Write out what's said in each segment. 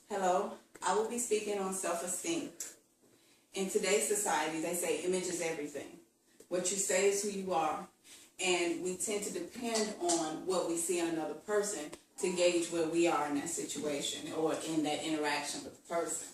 Hello, I will be speaking on self-esteem. In today's society, they say image is everything. What you say is who you are, and we tend to depend on what we see in another person to gauge where we are in that situation or in that interaction with the person.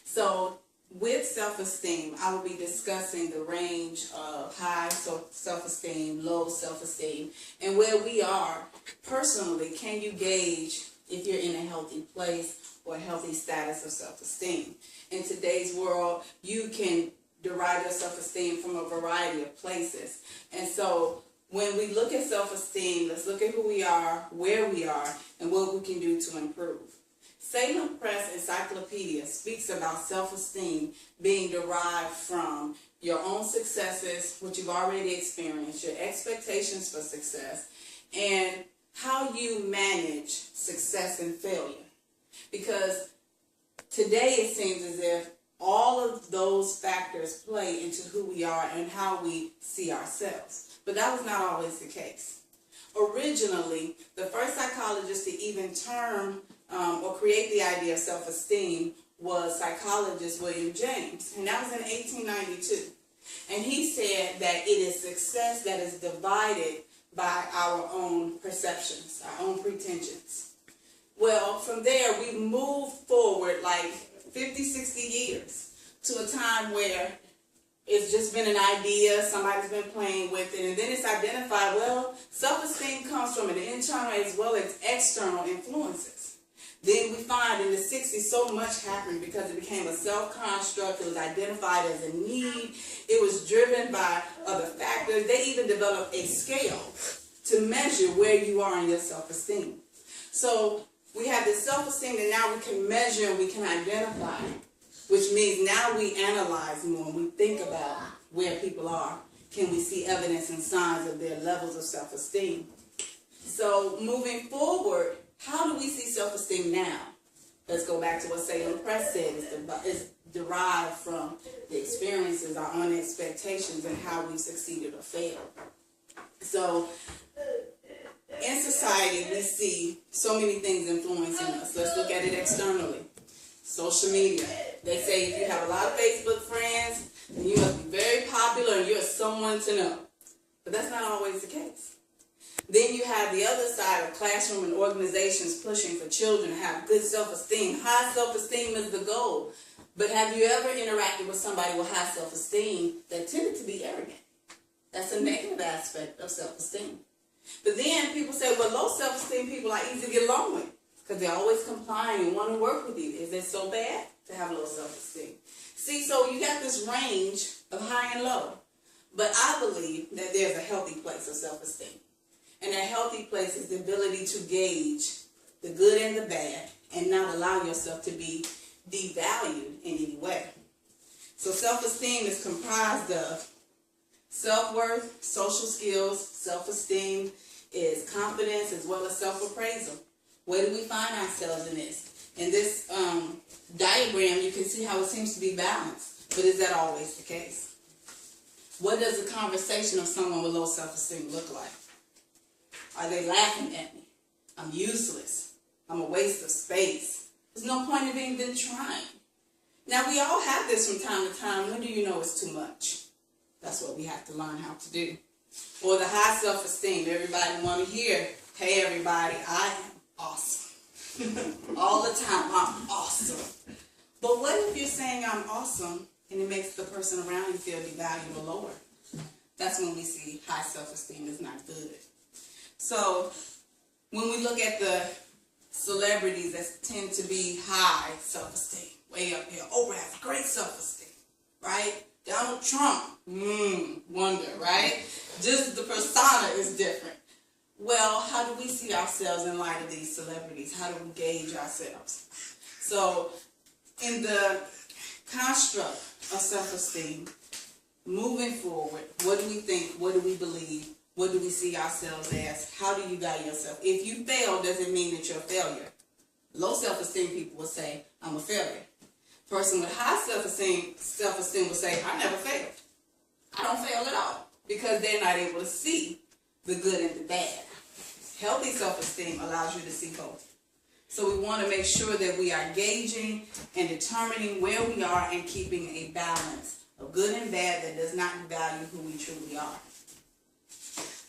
So with self-esteem, I will be discussing the range of high self-esteem, low self-esteem, and where we are personally. Can you gauge if you're in a healthy place or a healthy status of self-esteem? In today's world, you can derive your self-esteem from a variety of places. And so when we look at self-esteem, let's look at who we are, where we are, and what we can do to improve. Salem Press Encyclopedia speaks about self-esteem being derived from your own successes, what you've already experienced, your expectations for success, and how you manage success and failure. Because today it seems as if all of those factors play into who we are and how we see ourselves. But that was not always the case. Originally, the first psychologist to even term or create the idea of self-esteem was psychologist William James, and that was in 1892. And he said that it is success that is divided by our own perceptions, our own pretensions. Well, from there, we moved forward like 50, 60 years to a time where it's just been an idea, somebody's been playing with it, and then it's identified, well, self-esteem comes from an internal as well as external influences. Then we find in the 60s so much happened because it became a self-construct. It was identified as a need. It was driven by other factors. They even developed a scale to measure where you are in your self-esteem. So we have this self-esteem that now we can measure and we can identify, which means now we analyze more and we think about where people are. Can we see evidence and signs of their levels of self-esteem? So moving forward, how do we see self-esteem now? Let's go back to what Salem Press said. It's derived from the experiences, our own expectations, and how we've succeeded or failed. So in society, we see so many things influencing us. Let's look at it externally. Social media. They say if you have a lot of Facebook friends, then you must be very popular and you're someone to know. But that's not always the case. Then you have the other side of classroom and organizations pushing for children to have good self-esteem. High self-esteem is the goal. But have you ever interacted with somebody with high self-esteem that tended to be arrogant? That's a negative aspect of self-esteem. But then people say, well, low self-esteem people are easy to get along with because they're always complying and want to work with you. Is it so bad to have low self-esteem? See, so you got this range of high and low. But I believe that there's a healthy place of self-esteem. And that healthy place is the ability to gauge the good and the bad and not allow yourself to be devalued in any way. So self-esteem is comprised of self-worth, social skills. Self-esteem is confidence as well as self-appraisal. Where do we find ourselves in this? In this diagram, you can see how it seems to be balanced. But is that always the case? What does the conversation of someone with low self-esteem look like? Are they laughing at me? I'm useless. I'm a waste of space. There's no point in even trying. Now, we all have this from time to time. When do you know it's too much? That's what we have to learn how to do. Or the high self-esteem. Everybody want to hear, hey, everybody, I am awesome. All the time, I'm awesome. But what if you're saying I'm awesome and it makes the person around you feel devalued or lower? That's when we see high self-esteem is not good. So when we look at the celebrities that tend to be high self-esteem, way up here, Oprah has great self-esteem, right? Donald Trump, wonder, right? Just the persona is different. Well, how do we see ourselves in light of these celebrities? How do we gauge ourselves? So in the construct of self-esteem, moving forward, what do we think? What do we believe? What do we see ourselves as? How do you value yourself? If you fail, doesn't mean that you're a failure. Low self-esteem people will say, I'm a failure. Person with high self-esteem will say, I never failed. I don't fail at all. Because they're not able to see the good and the bad. Healthy self-esteem allows you to see both. So we want to make sure that we are gauging and determining where we are and keeping a balance of good and bad that does not value who we truly are.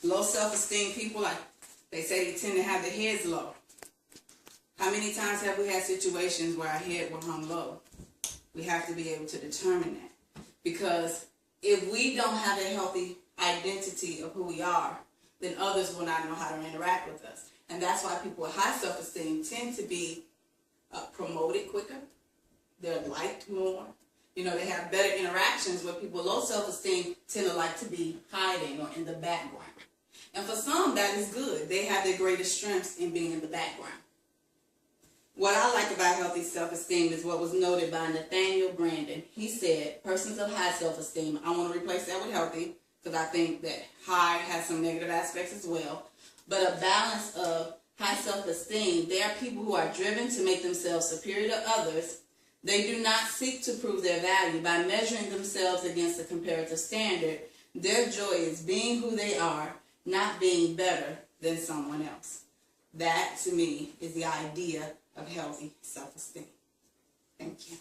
Low self-esteem people, like they say, they tend to have their heads low. How many times have we had situations where our head were hung low? We have to be able to determine that. Because if we don't have a healthy identity of who we are, then others will not know how to interact with us. And that's why people with high self-esteem tend to be promoted quicker. They're liked more. You know, they have better interactions, where people with low self-esteem tend to like to be hiding or in the background. And for some, that is good. They have their greatest strengths in being in the background. What I like about healthy self-esteem is what was noted by Nathaniel Brandon. He said, persons of high self-esteem, I want to replace that with healthy, because I think that high has some negative aspects as well. But a balance of high self-esteem, they are people who are driven to make themselves superior to others. They do not seek to prove their value by measuring themselves against a comparative standard. Their joy is being who they are, not being better than someone else. That, to me, is the idea of healthy self-esteem. Thank you.